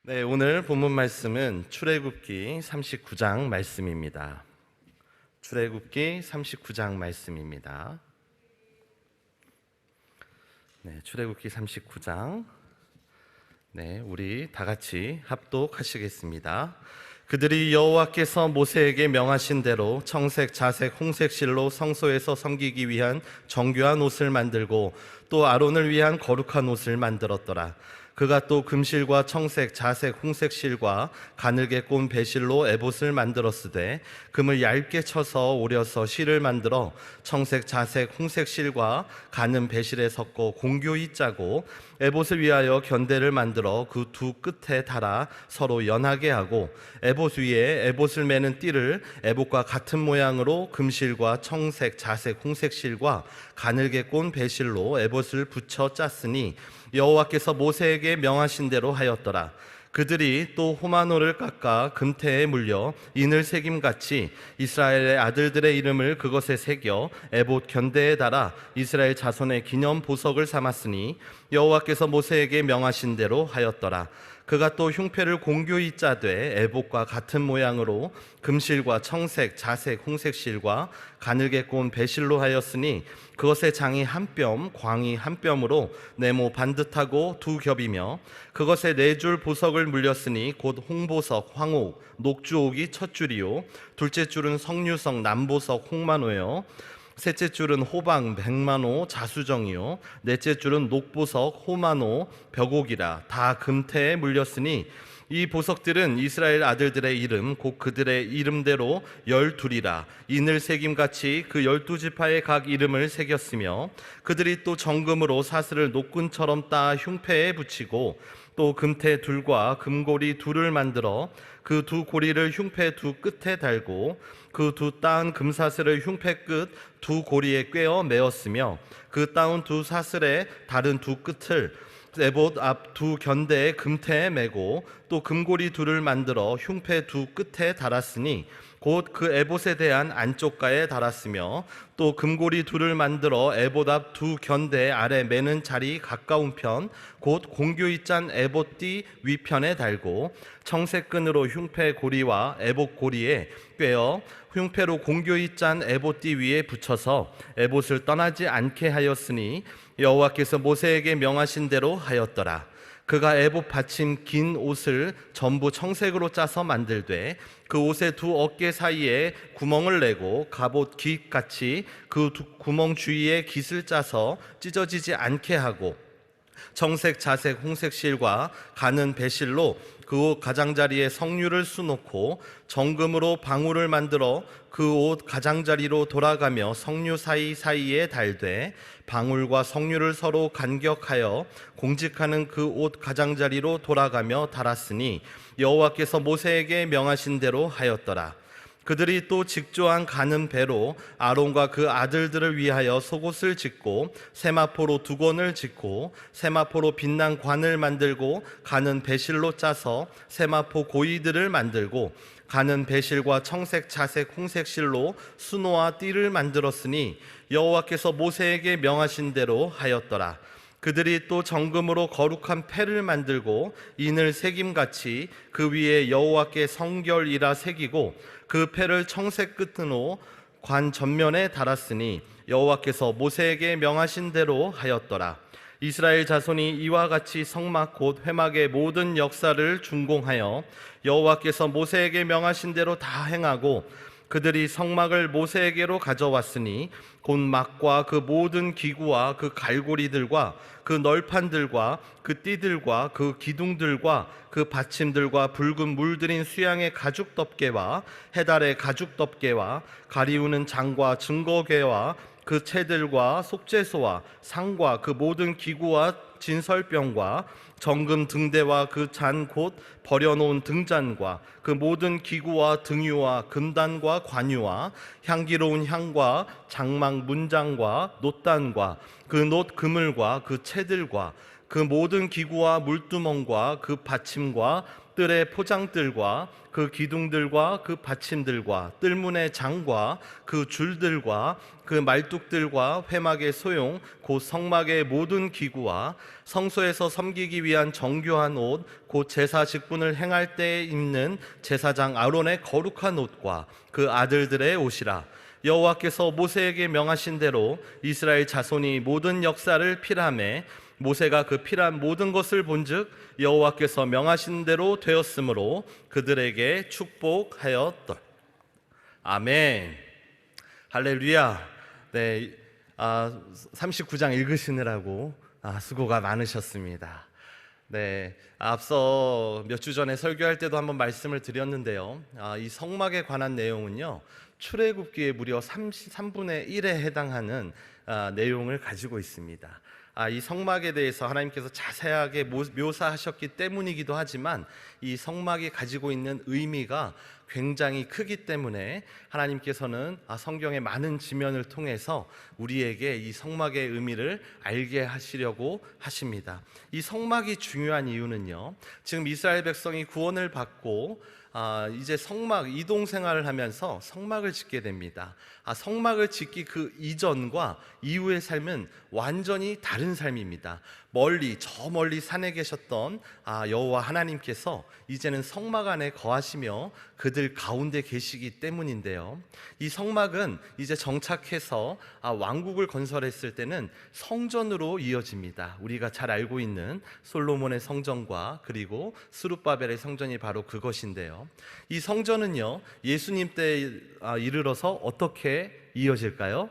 네, 오늘 본문 말씀은 출애굽기 39장 말씀입니다. 출애굽기 39장 말씀입니다. 네, 출애굽기 39장. 네, 우리 다 같이 합독하시겠습니다. 그들이 여호와께서 모세에게 명하신 대로 청색, 자색, 홍색 실로 성소에서 섬기기 위한 정교한 옷을 만들고 또 아론을 위한 거룩한 옷을 만들었더라. 그가 또 금실과 청색, 자색, 홍색 실과 가늘게 꼰 배실로 에봇을 만들었으되 금을 얇게 쳐서 오려서 실을 만들어 청색, 자색, 홍색 실과 가는 배실에 섞어 공교히 짜고 에봇을 위하여 견대를 만들어 그 두 끝에 달아 서로 연하게 하고 에봇 위에 에봇을 매는 띠를 에봇과 같은 모양으로 금실과 청색, 자색, 홍색 실과 가늘게 꼰 배실로 에봇을 붙여 짰으니 여호와께서 모세에게 명하신 대로 하였더라. 그들이 또 호마노를 깎아 금태에 물려 인을 새김같이 이스라엘의 아들들의 이름을 그것에 새겨 에봇 견대에 달아 이스라엘 자손의 기념 보석을 삼았으니 여호와께서 모세에게 명하신 대로 하였더라. 그가 또 흉패를 공교히 짜되 에봇과 같은 모양으로 금실과 청색, 자색, 홍색 실과 가늘게 꼰 배실로 하였으니 그것의 장이 한 뼘, 광이 한 뼘으로 네모 반듯하고 두 겹이며 그것에 네 줄 보석을 물렸으니 곧 홍보석, 황옥, 녹주옥이 첫 줄이요 둘째 줄은 석류석, 남보석, 홍만호요 셋째 줄은 호방, 백만호, 자수정이요 넷째 줄은 녹보석, 호만호, 벽옥이라 다 금태에 물렸으니 이 보석들은 이스라엘 아들들의 이름 곧 그들의 이름대로 12이라 인을 새김같이 그 12지파의 각 이름을 새겼으며 그들이 또 정금으로 사슬을 노끈처럼 따 흉패에 붙이고 또 금태 둘과 금고리 둘을 만들어 그 두 고리를 흉패 두 끝에 달고 그 두 따은 금사슬을 흉패 끝 두 고리에 꿰어 메었으며 그 따은 두 사슬의 다른 두 끝을 에봇 앞 두 견대의 금태에 매고 또 금고리 둘을 만들어 흉패 두 끝에 달았으니 곧 그 에봇에 대한 안쪽가에 달았으며 또 금고리 둘을 만들어 에봇 앞 두 견대 아래 매는 자리 가까운 편 곧 공교히 짠 에봇띠 위편에 달고 청색 끈으로 흉패 고리와 에봇 고리에 꿰어 흉패로 공교히 짠 에봇띠 위에 붙여서 에봇을 떠나지 않게 하였으니 여호와께서 모세에게 명하신 대로 하였더라. 그가 에봇 받침 긴 옷을 전부 청색으로 짜서 만들되 그 옷의 두 어깨 사이에 구멍을 내고 갑옷 깃같이 그 구멍 주위에 깃을 짜서 찢어지지 않게 하고 청색, 자색, 홍색 실과 가는 배실로 그 옷 가장자리에 석류를 수놓고 정금으로 방울을 만들어 그 옷 가장자리로 돌아가며 석류 사이사이에 달되 방울과 석류를 서로 간격하여 공직하는 그 옷 가장자리로 돌아가며 달았으니 여호와께서 모세에게 명하신 대로 하였더라. 그들이 또 직조한 가는 배로 아론과 그 아들들을 위하여 속옷을 짓고 세마포로 두건을 짓고 세마포로 빛난 관을 만들고 가는 배실로 짜서 세마포 고이들을 만들고 가는 배실과 청색, 자색, 홍색 실로 수노와 띠를 만들었으니 여호와께서 모세에게 명하신 대로 하였더라. 그들이 또 정금으로 거룩한 패를 만들고 인을 새김같이 그 위에 여호와께 성결이라 새기고 그 패를 청색 끝으로 관 전면에 달았으니 여호와께서 모세에게 명하신 대로 하였더라. 이스라엘 자손이 이와 같이 성막 곧 회막의 모든 역사를 준공하여 여호와께서 모세에게 명하신 대로 다 행하고 그들이 성막을 모세에게로 가져왔으니 곧 막과 그 모든 기구와 그 갈고리들과 그 널판들과 그 띠들과 그 기둥들과 그 받침들과 붉은 물들인 수양의 가죽 덮개와 해달의 가죽 덮개와 가리우는 장과 증거궤와 그 채들과 속죄소와 상과 그 모든 기구와 진설병과 정금 등대와 그 잔 곧 버려놓은 등잔과 그 모든 기구와 등유와 금단과 관유와 향기로운 향과 장막 문장과 놋단과 그 놋 그물과 그 채들과 그 모든 기구와 물두멍과 그 받침과 뜰의 포장들과 그 기둥들과 그 받침들과 뜰문의 장과 그 줄들과 그 말뚝들과 회막의 소용 곧 성막의 모든 기구와 성소에서 섬기기 위한 정교한 옷 곧 제사 직분을 행할 때에 입는 제사장 아론의 거룩한 옷과 그 아들들의 옷이라. 여호와께서 모세에게 명하신 대로 이스라엘 자손이 모든 역사를 필함에 모세가 그 필한 모든 것을 본즉 여호와께서 명하신 대로 되었으므로 그들에게 축복하였더. 아멘. 할렐루야. 네, 39장 읽으시느라고 수고가 많으셨습니다. 네, 앞서 몇 주 전에 설교할 때도 한번 말씀을 드렸는데요. 이 성막에 관한 내용은요, 출애굽기의 무려 3분의 1에 해당하는 내용을 가지고 있습니다. 이 성막에 대해서 하나님께서 자세하게 묘사하셨기 때문이기도 하지만 이 성막이 가지고 있는 의미가 굉장히 크기 때문에 하나님께서는 성경의 많은 지면을 통해서 우리에게 이 성막의 의미를 알게 하시려고 하십니다. 이 성막이 중요한 이유는요, 지금 이스라엘 백성이 구원을 받고 이제 성막 이동 생활을 하면서 성막을 짓게 됩니다. 성막을 짓기 그 이전과 이후의 삶은 완전히 다른 삶입니다. 저 멀리 산에 계셨던 여호와 하나님께서 이제는 성막 안에 거하시며 그들 가운데 계시기 때문인데요, 이 성막은 이제 정착해서 왕국을 건설했을 때는 성전으로 이어집니다. 우리가 잘 알고 있는 솔로몬의 성전과 그리고 스룹바벨의 성전이 바로 그것인데요, 이 성전은요 예수님 때 이르러서 어떻게 이어질까요?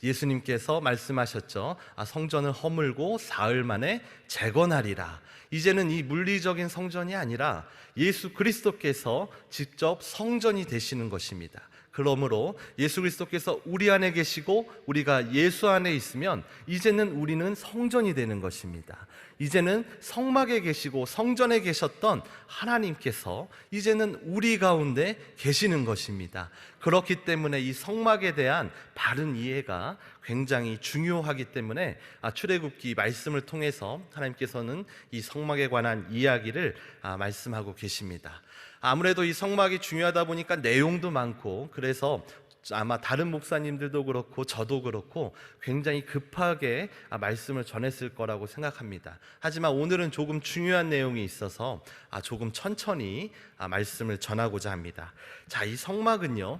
예수님께서 말씀하셨죠. 성전을 허물고 사흘 만에 재건하리라. 이제는 이 물리적인 성전이 아니라 예수 그리스도께서 직접 성전이 되시는 것입니다. 그러므로 예수 그리스도께서 우리 안에 계시고 우리가 예수 안에 있으면 이제는 우리는 성전이 되는 것입니다. 이제는 성막에 계시고 성전에 계셨던 하나님께서 이제는 우리 가운데 계시는 것입니다. 그렇기 때문에 이 성막에 대한 바른 이해가 굉장히 중요하기 때문에 출애굽기 말씀을 통해서 하나님께서는 이 성막에 관한 이야기를 말씀하고 계십니다. 아무래도 이 성막이 중요하다 보니까 내용도 많고, 그래서 아마 다른 목사님들도 그렇고 저도 그렇고 굉장히 급하게 말씀을 전했을 거라고 생각합니다. 하지만 오늘은 조금 중요한 내용이 있어서 조금 천천히 말씀을 전하고자 합니다. 자, 이 성막은요,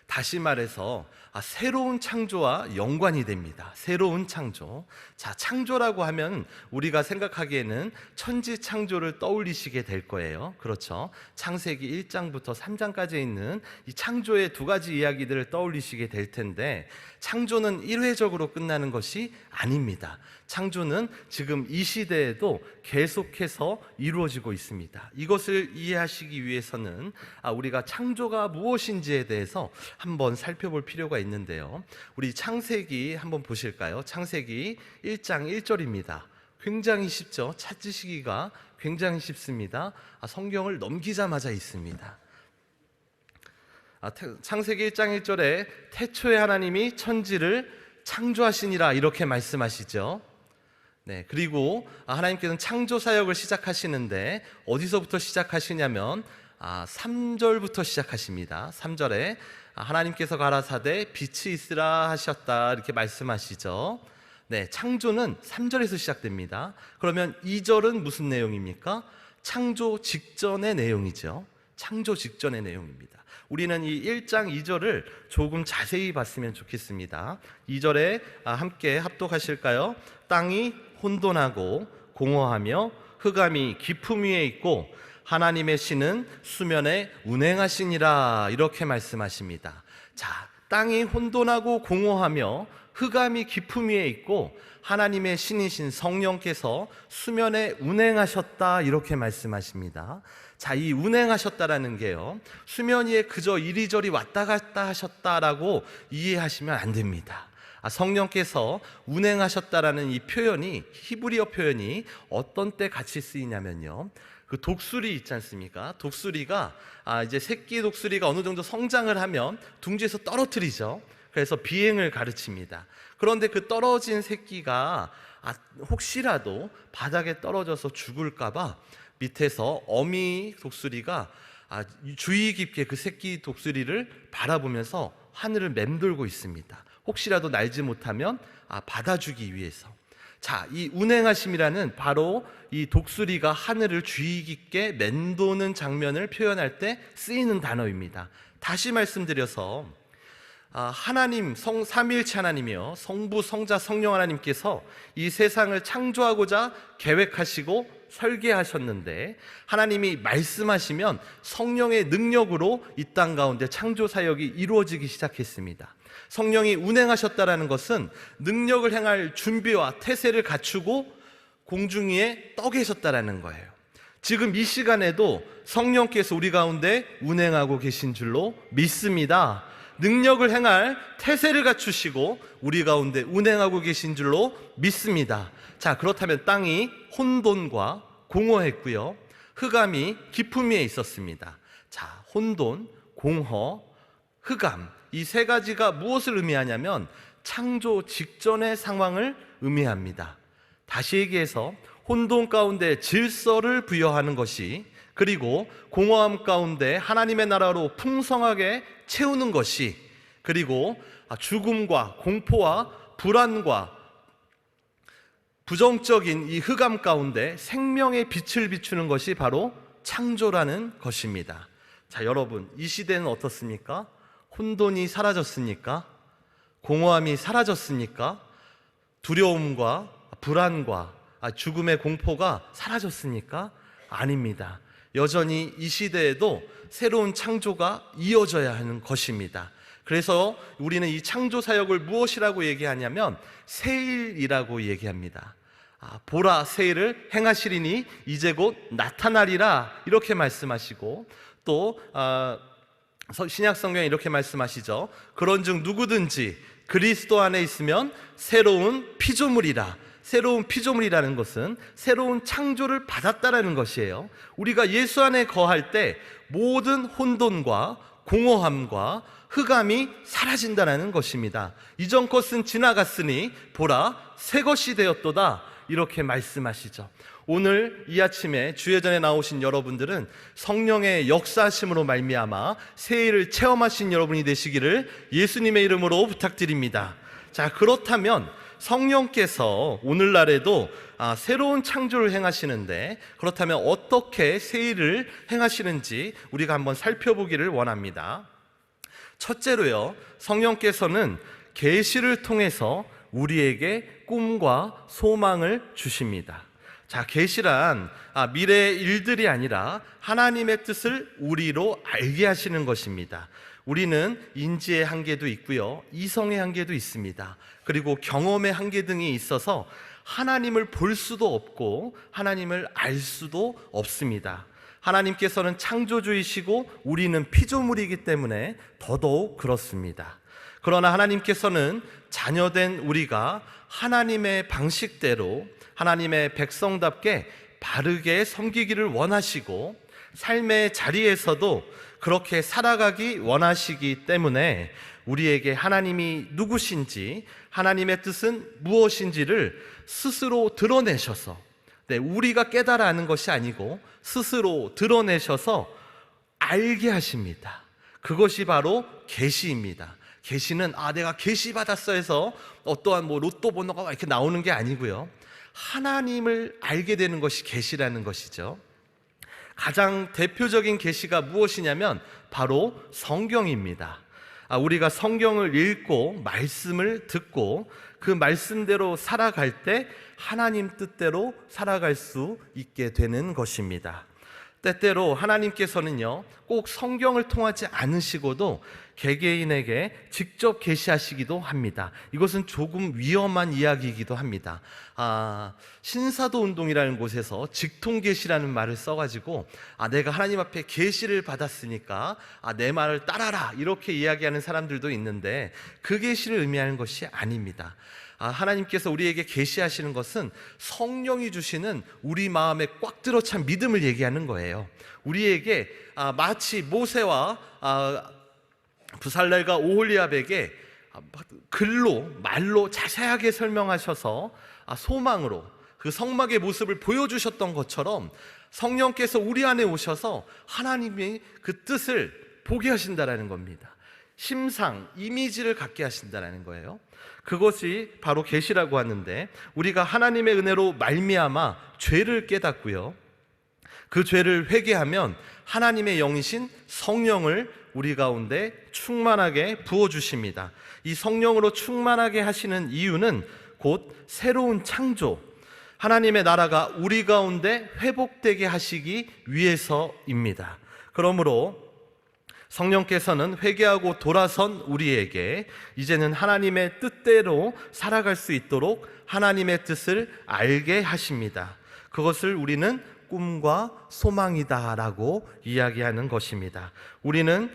다시 말해서 새로운 창조와 연관이 됩니다. 새로운 창조. 자, 창조라고 하면 우리가 생각하기에는 천지 창조를 떠올리시게 될 거예요. 그렇죠? 창세기 1장부터 3장까지 있는 이 창조의 두 가지 이야기들을 떠올리시게 될 텐데, 창조는 일회적으로 끝나는 것이 아닙니다. 창조는 지금 이 시대에도 계속해서 이루어지고 있습니다. 이것을 이해하시기 위해서는 우리가 창조가 무엇인지에 대해서 한번 살펴볼 필요가 있는데요, 우리 창세기 한번 보실까요? 창세기 1장 1절입니다. 굉장히 쉽죠? 찾으시기가 굉장히 쉽습니다. 성경을 넘기자마자 있습니다. 창세기 1장 1절에 태초에 하나님이 천지를 창조하시니라 이렇게 말씀하시죠. 네, 그리고 하나님께서는 창조 사역을 시작하시는데 어디서부터 시작하시냐면 3절부터 시작하십니다. 3절에 하나님께서 가라사대 빛이 있으라 하셨다 이렇게 말씀하시죠. 네, 창조는 3절에서 시작됩니다. 그러면 2절은 무슨 내용입니까? 창조 직전의 내용이죠. 창조 직전의 내용입니다. 우리는 이 1장 2절을 조금 자세히 봤으면 좋겠습니다. 2절에 함께 합독하실까요? 땅이 혼돈하고 공허하며 흑암이 깊음 위에 있고 하나님의 신은 수면에 운행하시니라 이렇게 말씀하십니다. 자, 땅이 혼돈하고 공허하며 흑암이 깊음 위에 있고 하나님의 신이신 성령께서 수면에 운행하셨다 이렇게 말씀하십니다. 자, 이 운행하셨다라는 게요, 수면 위에 그저 이리저리 왔다 갔다 하셨다라고 이해하시면 안 됩니다. 성령께서 운행하셨다라는 이 표현이, 히브리어 표현이 어떤 때 같이 쓰이냐면요, 그 독수리 있지 않습니까? 독수리가 이제 새끼 독수리가 어느 정도 성장을 하면 둥지에서 떨어뜨리죠. 그래서 비행을 가르칩니다. 그런데 그 떨어진 새끼가 혹시라도 바닥에 떨어져서 죽을까봐 밑에서 어미 독수리가 주의 깊게 그 새끼 독수리를 바라보면서 하늘을 맴돌고 있습니다. 혹시라도 날지 못하면 받아주기 위해서. 자, 이 운행하심이라는 바로 이 독수리가 하늘을 주의 깊게 맴도는 장면을 표현할 때 쓰이는 단어입니다. 다시 말씀드려서 하나님, 삼위일체 하나님이요, 성부, 성자, 성령 하나님께서 이 세상을 창조하고자 계획하시고 설계하셨는데, 하나님이 말씀하시면 성령의 능력으로 이 땅 가운데 창조 사역이 이루어지기 시작했습니다. 성령이 운행하셨다라는 것은 능력을 행할 준비와 태세를 갖추고 공중 위에 떠 계셨다라는 거예요. 지금 이 시간에도 성령께서 우리 가운데 운행하고 계신 줄로 믿습니다. 능력을 행할 태세를 갖추시고 우리 가운데 운행하고 계신 줄로 믿습니다. 자, 그렇다면 땅이 혼돈과 공허했고요, 흑암이 깊음 위에 있었습니다. 자, 혼돈, 공허, 흑암, 이 세 가지가 무엇을 의미하냐면 창조 직전의 상황을 의미합니다. 다시 얘기해서 혼돈 가운데 질서를 부여하는 것이, 그리고 공허함 가운데 하나님의 나라로 풍성하게 채우는 것이, 그리고 죽음과 공포와 불안과 부정적인 이 흑암 가운데 생명의 빛을 비추는 것이 바로 창조라는 것입니다. 자, 여러분, 이 시대는 어떻습니까? 혼돈이 사라졌습니까? 공허함이 사라졌습니까? 두려움과 불안과 죽음의 공포가 사라졌습니까? 아닙니다. 여전히 이 시대에도 새로운 창조가 이어져야 하는 것입니다. 그래서 우리는 이 창조 사역을 무엇이라고 얘기하냐면 새일이라고 얘기합니다. 보라, 새일을 행하시리니 이제 곧 나타나리라, 이렇게 말씀하시고, 또 신약 성경에 이렇게 말씀하시죠. 그런즉 누구든지 그리스도 안에 있으면 새로운 피조물이라. 새로운 피조물이라는 것은 새로운 창조를 받았다라는 것이에요. 우리가 예수 안에 거할 때 모든 혼돈과 공허함과 흑암이 사라진다는 것입니다. 이전 것은 지나갔으니 보라, 새 것이 되었도다, 이렇게 말씀하시죠. 오늘 이 아침에 주예전에 나오신 여러분들은 성령의 역사하심으로 말미암아 새해를 체험하신 여러분이 되시기를 예수님의 이름으로 부탁드립니다. 자, 그렇다면 성령께서 오늘날에도 새로운 창조를 행하시는데, 그렇다면 어떻게 새해를 행하시는지 우리가 한번 살펴보기를 원합니다. 첫째로요, 성령께서는 계시를 통해서 우리에게 꿈과 소망을 주십니다. 자, 계시란 미래의 일들이 아니라 하나님의 뜻을 우리로 알게 하시는 것입니다. 우리는 인지의 한계도 있고요, 이성의 한계도 있습니다. 그리고 경험의 한계 등이 있어서 하나님을 볼 수도 없고 하나님을 알 수도 없습니다. 하나님께서는 창조주이시고 우리는 피조물이기 때문에 더더욱 그렇습니다. 그러나 하나님께서는 자녀된 우리가 하나님의 방식대로 하나님의 백성답게 바르게 섬기기를 원하시고 삶의 자리에서도 그렇게 살아가기 원하시기 때문에 우리에게 하나님이 누구신지, 하나님의 뜻은 무엇인지를 스스로 드러내셔서, 우리가 깨달아 아는 것이 아니고 스스로 드러내셔서 알게 하십니다. 그것이 바로 계시입니다. 계시는 내가 계시 받았어 해서 어떠한 로또 번호가 이렇게 나오는 게 아니고요, 하나님을 알게 되는 것이 계시라는 것이죠. 가장 대표적인 계시가 무엇이냐면 바로 성경입니다. 우리가 성경을 읽고 말씀을 듣고 그 말씀대로 살아갈 때 하나님 뜻대로 살아갈 수 있게 되는 것입니다. 때때로 하나님께서는요, 꼭 성경을 통하지 않으시고도 개개인에게 직접 계시하시기도 합니다. 이것은 조금 위험한 이야기이기도 합니다. 신사도 운동이라는 곳에서 직통계시라는 말을 써가지고 내가 하나님 앞에 계시를 받았으니까 내 말을 따라라, 이렇게 이야기하는 사람들도 있는데 그 계시를 의미하는 것이 아닙니다. 하나님께서 우리에게 계시하시는 것은 성령이 주시는 우리 마음에 꽉 들어찬 믿음을 얘기하는 거예요. 우리에게 마치 모세와 부살렐과 오홀리압에게 글로, 말로 자세하게 설명하셔서 소망으로 그 성막의 모습을 보여주셨던 것처럼 성령께서 우리 안에 오셔서 하나님의 그 뜻을 보게 하신다라는 겁니다. 심상, 이미지를 갖게 하신다라는 거예요. 그것이 바로 계시라고 하는데, 우리가 하나님의 은혜로 말미암아 죄를 깨닫고요, 그 죄를 회개하면 하나님의 영이신 성령을 우리 가운데 충만하게 부어주십니다. 이 성령으로 충만하게 하시는 이유는 곧 새로운 창조, 하나님의 나라가 우리 가운데 회복되게 하시기 위해서입니다. 그러므로 성령께서는 회개하고 돌아선 우리에게 이제는 하나님의 뜻대로 살아갈 수 있도록 하나님의 뜻을 알게 하십니다. 그것을 우리는 꿈과 소망이다라고 이야기하는 것입니다. 우리는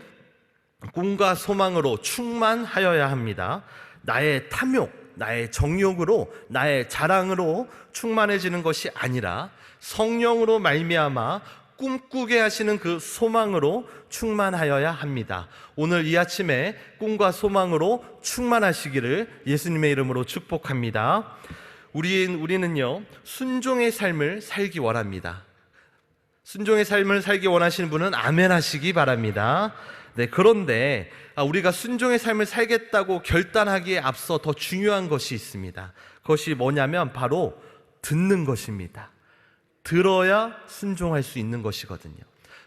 꿈과 소망으로 충만하여야 합니다. 나의 탐욕, 나의 정욕으로, 나의 자랑으로 충만해지는 것이 아니라 성령으로 말미암아 꿈꾸게 하시는 그 소망으로 충만하여야 합니다. 오늘 이 아침에 꿈과 소망으로 충만하시기를 예수님의 이름으로 축복합니다. 우리는요, 순종의 삶을 살기 원합니다. 순종의 삶을 살기 원하시는 분은 아멘 하시기 바랍니다. 네, 그런데 우리가 순종의 삶을 살겠다고 결단하기에 앞서 더 중요한 것이 있습니다. 그것이 뭐냐면 바로 듣는 것입니다. 들어야 순종할 수 있는 것이거든요.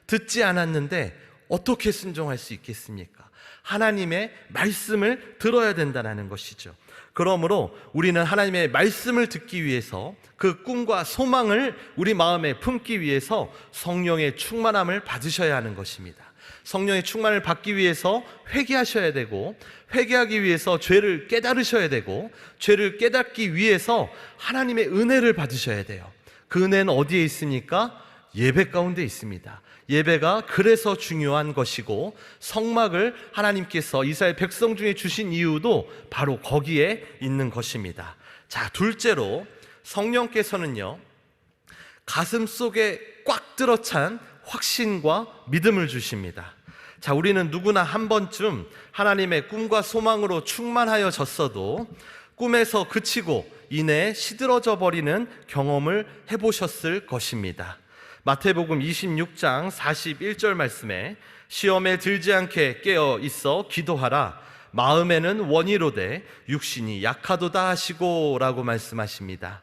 듣지 않았는데 어떻게 순종할 수 있겠습니까? 하나님의 말씀을 들어야 된다는 것이죠. 그러므로 우리는 하나님의 말씀을 듣기 위해서, 그 꿈과 소망을 우리 마음에 품기 위해서 성령의 충만함을 받으셔야 하는 것입니다. 성령의 충만을 받기 위해서 회개하셔야 되고, 회개하기 위해서 죄를 깨달으셔야 되고, 죄를 깨닫기 위해서 하나님의 은혜를 받으셔야 돼요. 그 은혜는 어디에 있습니까? 예배 가운데 있습니다. 예배가 그래서 중요한 것이고, 성막을 하나님께서 이스라엘 백성 중에 주신 이유도 바로 거기에 있는 것입니다. 자, 둘째로 성령께서는요, 가슴 속에 꽉 들어찬 확신과 믿음을 주십니다. 자, 우리는 누구나 한 번쯤 하나님의 꿈과 소망으로 충만하여졌어도 꿈에서 그치고 이내 시들어져 버리는 경험을 해보셨을 것입니다. 마태복음 26장 41절 말씀에 시험에 들지 않게 깨어 있어 기도하라, 마음에는 원이로되 육신이 약하도다 하시고 라고 말씀하십니다.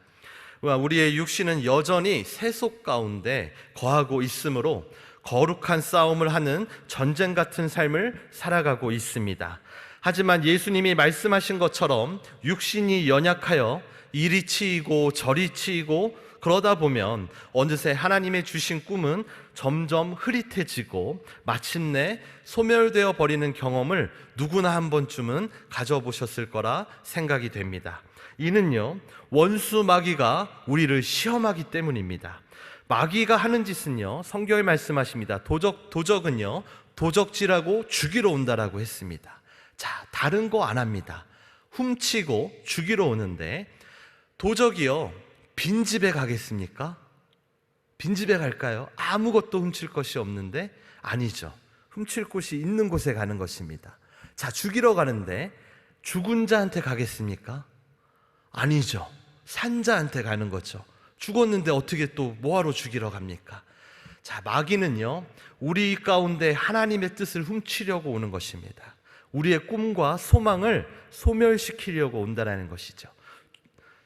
우리의 육신은 여전히 세속 가운데 거하고 있으므로 거룩한 싸움을 하는 전쟁 같은 삶을 살아가고 있습니다. 하지만 예수님이 말씀하신 것처럼 육신이 연약하여 이리 치이고 저리 치이고 그러다 보면 어느새 하나님의 주신 꿈은 점점 흐릿해지고 마침내 소멸되어 버리는 경험을 누구나 한 번쯤은 가져보셨을 거라 생각이 됩니다. 이는요, 원수 마귀가 우리를 시험하기 때문입니다. 마귀가 하는 짓은요, 성경에 말씀하십니다. 도적은요, 도적질하고 죽이러 온다라고 했습니다. 자, 다른 거 안 합니다. 훔치고 죽이러 오는데, 도적이요, 빈집에 가겠습니까? 빈집에 갈까요? 아무것도 훔칠 것이 없는데? 아니죠. 훔칠 곳이 있는 곳에 가는 것입니다. 자, 죽이러 가는데 죽은 자한테 가겠습니까? 아니죠. 산 자한테 가는 거죠. 죽었는데 어떻게 또 뭐하러 죽이러 갑니까? 자, 마귀는요, 우리 가운데 하나님의 뜻을 훔치려고 오는 것입니다. 우리의 꿈과 소망을 소멸시키려고 온다는 것이죠.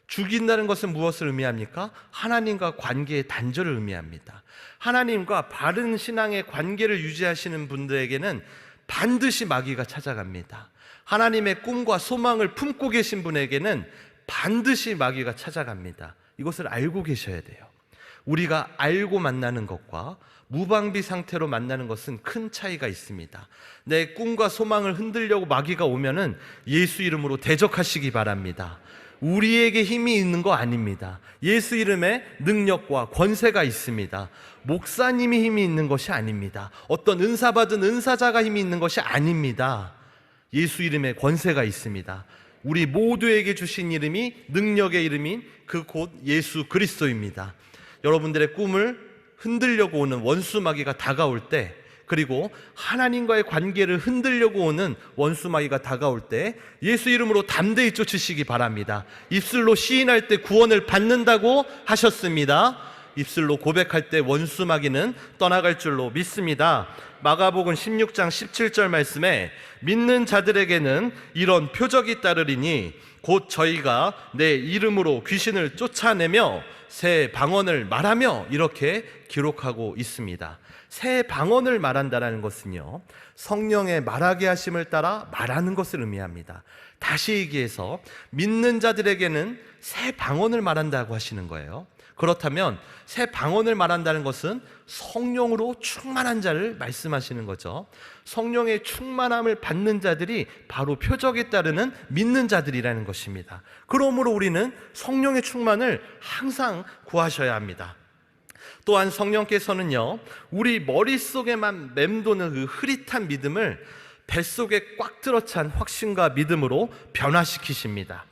죽인다는 것은 무엇을 의미합니까? 하나님과 관계의 단절을 의미합니다. 하나님과 바른 신앙의 관계를 유지하시는 분들에게는 반드시 마귀가 찾아갑니다. 하나님의 꿈과 소망을 품고 계신 분에게는 반드시 마귀가 찾아갑니다. 이것을 알고 계셔야 돼요. 우리가 알고 만나는 것과 무방비 상태로 만나는 것은 큰 차이가 있습니다. 내 꿈과 소망을 흔들려고 마귀가 오면은 예수 이름으로 대적하시기 바랍니다. 우리에게 힘이 있는 거 아닙니다. 예수 이름에 능력과 권세가 있습니다. 목사님이 힘이 있는 것이 아닙니다. 어떤 은사 받은 은사자가 힘이 있는 것이 아닙니다. 예수 이름에 권세가 있습니다. 우리 모두에게 주신 이름이 능력의 이름인 그 곧 예수 그리스도입니다. 여러분들의 꿈을 흔들려고 오는 원수 마귀가 다가올 때, 그리고 하나님과의 관계를 흔들려고 오는 원수마귀가 다가올 때 예수 이름으로 담대히 쫓으시기 바랍니다. 입술로 시인할 때 구원을 받는다고 하셨습니다. 입술로 고백할 때 원수마귀는 떠나갈 줄로 믿습니다. 마가복음 16장 17절 말씀에 믿는 자들에게는 이런 표적이 따르리니 곧 저희가 내 이름으로 귀신을 쫓아내며 새 방언을 말하며 이렇게 기록하고 있습니다. 새 방언을 말한다는 것은요, 성령의 말하게 하심을 따라 말하는 것을 의미합니다. 다시 얘기해서 믿는 자들에게는 새 방언을 말한다고 하시는 거예요. 그렇다면 새 방언을 말한다는 것은 성령으로 충만한 자를 말씀하시는 거죠. 성령의 충만함을 받는 자들이 바로 표적에 따르는 믿는 자들이라는 것입니다. 그러므로 우리는 성령의 충만을 항상 구하셔야 합니다. 또한 성령께서는요, 우리 머릿속에만 맴도는 그 흐릿한 믿음을 뱃속에 꽉 들어찬 확신과 믿음으로 변화시키십니다.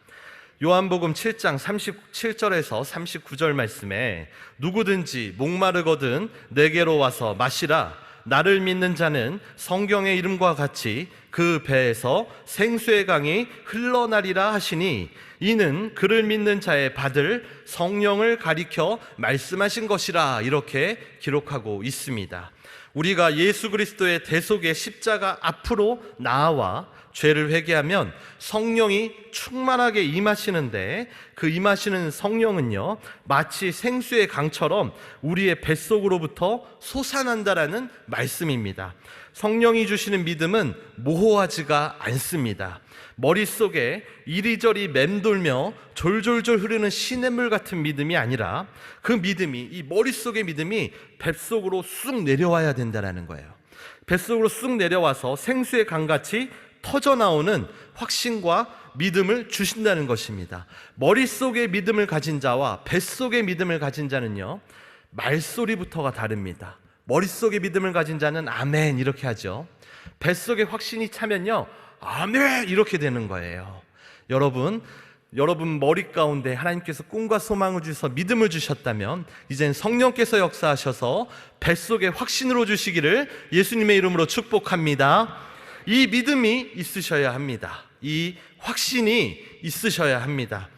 요한복음 7장 37절에서 39절 말씀에 누구든지 목마르거든 내게로 와서 마시라. 나를 믿는 자는 성경의 이름과 같이 그 배에서 생수의 강이 흘러나리라 하시니 이는 그를 믿는 자의 받을 성령을 가리켜 말씀하신 것이라 이렇게 기록하고 있습니다. 우리가 예수 그리스도의 대속의 십자가 앞으로 나아와 죄를 회개하면 성령이 충만하게 임하시는데 그 임하시는 성령은요, 마치 생수의 강처럼 우리의 뱃속으로부터 솟아난다라는 말씀입니다. 성령이 주시는 믿음은 모호하지가 않습니다. 머릿속에 이리저리 맴돌며 졸졸졸 흐르는 시냇물 같은 믿음이 아니라 그 믿음이, 이 머릿속의 믿음이 뱃속으로 쑥 내려와야 된다는 거예요. 뱃속으로 쑥 내려와서 생수의 강같이 터져나오는 확신과 믿음을 주신다는 것입니다. 머릿속에 믿음을 가진 자와 뱃속에 믿음을 가진 자는요, 말소리부터가 다릅니다. 머릿속에 믿음을 가진 자는 아멘 이렇게 하죠. 뱃속에 확신이 차면요, 아멘 이렇게 되는 거예요. 여러분 머리 가운데 하나님께서 꿈과 소망을 주셔서 믿음을 주셨다면 이젠 성령께서 역사하셔서 뱃속에 확신으로 주시기를 예수님의 이름으로 축복합니다. 이 믿음이 있으셔야 합니다. 이 확신이 있으셔야 합니다.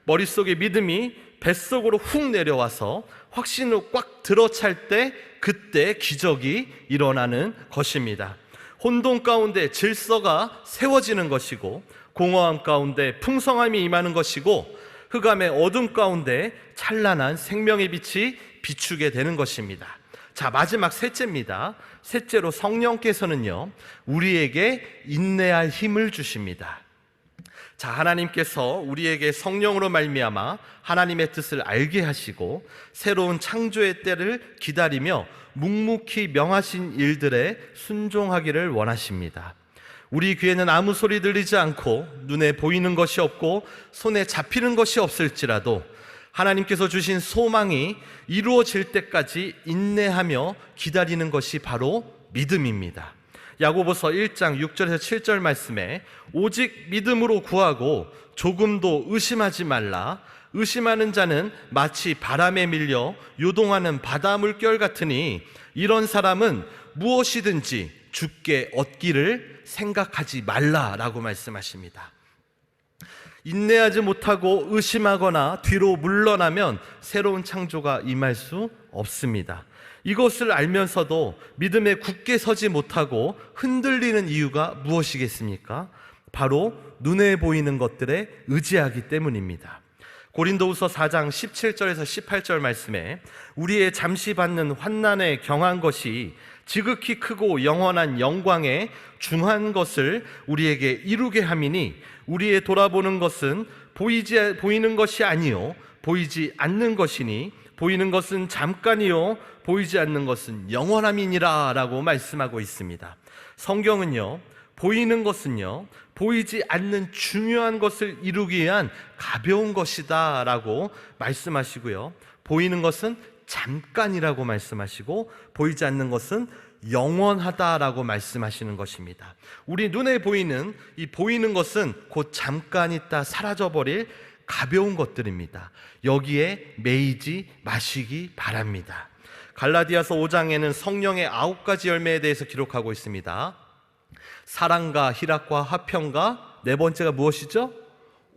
머릿속에 믿음이 뱃속으로 훅 내려와서 확신으로 꽉 들어찰 때 그때 기적이 일어나는 것입니다. 혼돈 가운데 질서가 세워지는 것이고 공허함 가운데 풍성함이 임하는 것이고 흑암의 어둠 가운데 찬란한 생명의 빛이 비추게 되는 것입니다. 자, 마지막 셋째입니다. 셋째로 성령께서는요, 우리에게 인내할 힘을 주십니다. 자, 하나님께서 우리에게 성령으로 말미암아 하나님의 뜻을 알게 하시고 새로운 창조의 때를 기다리며 묵묵히 명하신 일들에 순종하기를 원하십니다. 우리 귀에는 아무 소리 들리지 않고 눈에 보이는 것이 없고 손에 잡히는 것이 없을지라도 하나님께서 주신 소망이 이루어질 때까지 인내하며 기다리는 것이 바로 믿음입니다. 야고보서 1장 6절에서 7절 말씀에 오직 믿음으로 구하고 조금도 의심하지 말라. 의심하는 자는 마치 바람에 밀려 요동하는 바다 물결 같으니 이런 사람은 무엇이든지 주께 얻기를 생각하지 말라라고 말씀하십니다. 인내하지 못하고 의심하거나 뒤로 물러나면 새로운 창조가 임할 수 없습니다. 이것을 알면서도 믿음에 굳게 서지 못하고 흔들리는 이유가 무엇이겠습니까? 바로 눈에 보이는 것들에 의지하기 때문입니다. 고린도후서 4장 17절에서 18절 말씀에 우리의 잠시 받는 환난에 경한 것이 지극히 크고 영원한 영광에 중한 것을 우리에게 이루게 함이니 우리의 돌아보는 것은 보이는 것이 아니요 보이지 않는 것이니 보이는 것은 잠깐이요 보이지 않는 것은 영원함이니라 라고 말씀하고 있습니다. 성경은요, 보이는 것은요 보이지 않는 중요한 것을 이루기 위한 가벼운 것이다 라고 말씀하시고요, 보이는 것은 잠깐이라고 말씀하시고 보이지 않는 것은 영원하다라고 말씀하시는 것입니다. 우리 눈에 보이는 이 보이는 것은 곧 잠깐 있다 사라져버릴 가벼운 것들입니다. 여기에 매이지 마시기 바랍니다. 갈라디아서 5장에는 성령의 9가지 열매에 대해서 기록하고 있습니다. 사랑과 희락과 화평과 네 번째가 무엇이죠?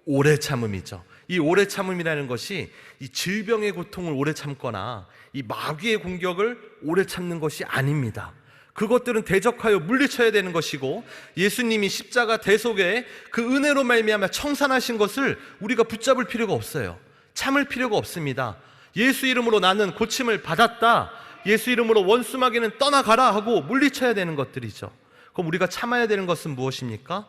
오래 참음이죠. 이 오래 참음이라는 것이 이 질병의 고통을 오래 참거나 이 마귀의 공격을 오래 참는 것이 아닙니다. 그것들은 대적하여 물리쳐야 되는 것이고, 예수님이 십자가 대속에 그 은혜로 말미암아 청산하신 것을 우리가 붙잡을 필요가 없어요. 참을 필요가 없습니다. 예수 이름으로 나는 고침을 받았다, 예수 이름으로 원수마귀는 떠나가라 하고 물리쳐야 되는 것들이죠. 그럼 우리가 참아야 되는 것은 무엇입니까?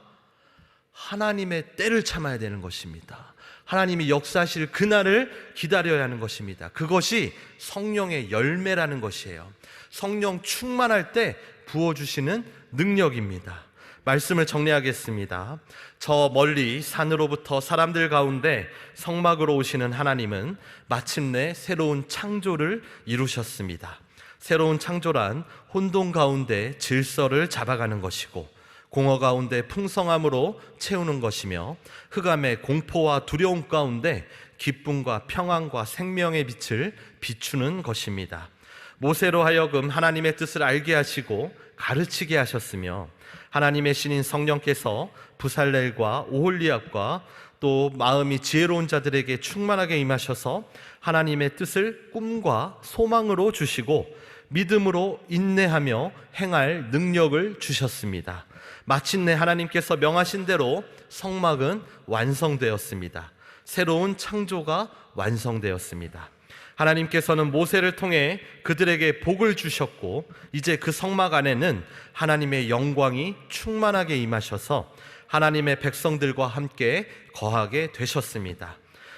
하나님의 때를 참아야 되는 것입니다. 하나님이 역사하실 그날을 기다려야 하는 것입니다. 그것이 성령의 열매라는 것이에요. 성령 충만할 때 부어주시는 능력입니다. 말씀을 정리하겠습니다. 저 멀리 산으로부터 사람들 가운데 성막으로 오시는 하나님은 마침내 새로운 창조를 이루셨습니다. 새로운 창조란 혼돈 가운데 질서를 잡아가는 것이고, 공허 가운데 풍성함으로 채우는 것이며, 흑암의 공포와 두려움 가운데 기쁨과 평안과 생명의 빛을 비추는 것입니다. 모세로 하여금 하나님의 뜻을 알게 하시고 가르치게 하셨으며, 하나님의 신인 성령께서 부살렐과 오홀리압과 또 마음이 지혜로운 자들에게 충만하게 임하셔서 하나님의 뜻을 꿈과 소망으로 주시고 믿음으로 인내하며 행할 능력을 주셨습니다. 마침내 하나님께서 명하신 대로 성막은 완성되었습니다. 새로운 창조가 완성되었습니다. 하나님께서는 모세를 통해 그들에게 복을 주셨고, 이제 그 성막 안에는 하나님의 영광이 충만하게 임하셔서 하나님의 백성들과 함께 거하게 되셨습니다.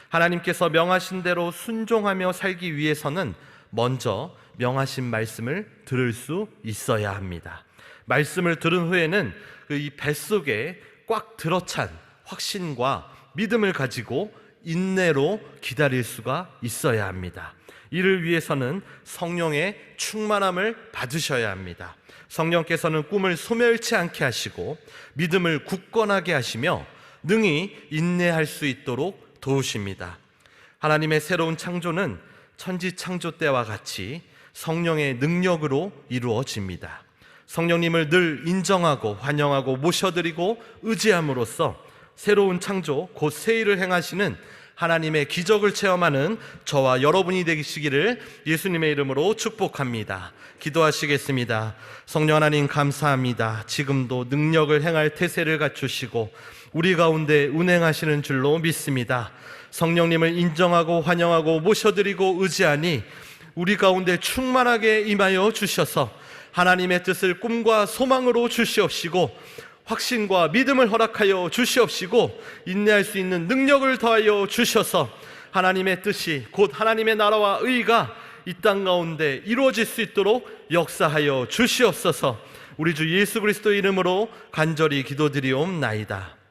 하나님께서 명하신 대로 순종하며 살기 위해서는 먼저 명하신 말씀을 들을 수 있어야 합니다. 말씀을 들은 후에는 이 뱃속에 꽉 들어찬 확신과 믿음을 가지고 인내로 기다릴 수가 있어야 합니다. 이를 위해서는 성령의 충만함을 받으셔야 합니다. 성령께서는 꿈을 소멸치 않게 하시고 믿음을 굳건하게 하시며 능히 인내할 수 있도록 도우십니다. 하나님의 새로운 창조는 천지 창조 때와 같이 성령의 능력으로 이루어집니다. 성령님을 늘 인정하고 환영하고 모셔드리고 의지함으로써 새로운 창조 곧 새 일을 행하시는 하나님의 기적을 체험하는 저와 여러분이 되시기를 예수님의 이름으로 축복합니다. 기도하시겠습니다. 성령 하나님 감사합니다. 지금도 능력을 행할 태세를 갖추시고 우리 가운데 운행하시는 줄로 믿습니다. 성령님을 인정하고 환영하고 모셔드리고 의지하니 우리 가운데 충만하게 임하여 주셔서 하나님의 뜻을 꿈과 소망으로 주시옵시고 확신과 믿음을 허락하여 주시옵시고 인내할 수 있는 능력을 더하여 주셔서 하나님의 뜻이 곧 하나님의 나라와 의가 이 땅 가운데 이루어질 수 있도록 역사하여 주시옵소서. 우리 주 예수 그리스도의 이름으로 간절히 기도드리옵나이다.